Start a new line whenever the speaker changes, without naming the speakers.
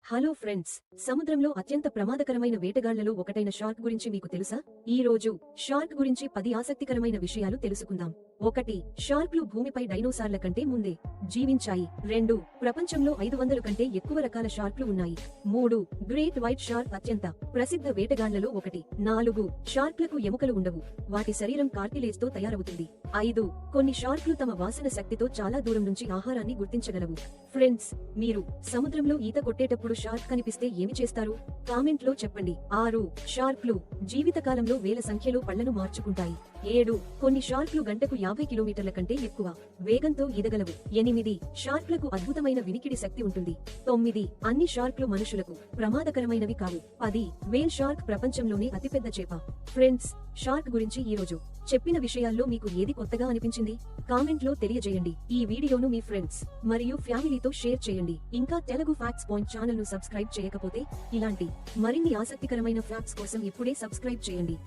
Hello friends, సముద్రంలో అత్యంత ప్రమాదకరమైన వేటగాళ్లలో ఒకటైన షార్క్ గురించి మీకు తెలుసా? ఈ రోజు షార్క్ గురించి 10 ఆసక్తికరమైన విషయాలు తెలుసుకుందాం. 1. షార్క్లు భూమిపై డైనోసార్ల కంటే ముందే జీవించాయి. 2. ప్రపంచంలో 500 కంటే ఎక్కువ రకాల షార్క్లు ఉన్నాయి. 3. గ్రేట్ వైట్ షార్క్ అత్యంత ప్రసిద్ధ వేటగాళ్లలో ఒకటి. 4. షార్క్లకు ఎముకలు ఉండవు, వాటి శరీరం కార్టిలేజ్ తో తయారవుతుంది. 5. కొన్ని షార్క్లు తమ వాసన శక్తితో చాలా దూరం నుంచి ఆహారాన్ని గుర్తించగలవు. ఫ్రెండ్స్, మీరు సముద్రంలో ఈత కొట్టేటప్పుడు షార్క్ కనిపిస్తే ఏమి చేస్తారు? కామెంట్ లో చెప్పండి. 6. షార్క్లు జీవితకాలంలో వేల సంఖ్యలో పళ్లను మార్చుకుంటాయి. 7. కొన్ని షార్క్లు గంటకు 50 కిలోమీటర్ల కంటే ఎక్కువ వేగంతో ఈదగలవు. 8. షార్క్లకు అద్భుతమైన వినికిడి శక్తి ఉంటుంది. 9. అన్ని షార్క్లు మనుషులకు ప్రమాదకరమైనవి కావు. 10. వేల్ షార్క్ ప్రపంచంలోనే అతిపెద్ద చేప. ఫ్రెండ్స్, షార్క్ గురించి ఈ రోజు చెప్పిన విషయాల్లో మీకు ఏది కొత్తగా అనిపించింది? కామెంట్ లో తెలియజేయండి. ఈ వీడియోను మీ ఫ్రెండ్స్ మరియు ఫ్యామిలీతో షేర్ చేయండి. ఇంకా తెలుగు ఫ్యాక్ట్స్ పాయింట్ ఛానల్ ను సబ్స్క్రైబ్ చేయకపోతే ఇలాంటి మరిన్ని ఆసక్తికరమైన ఫ్యాక్ట్స్ కోసం ఇప్పుడే సబ్స్క్రైబ్ చేయండి.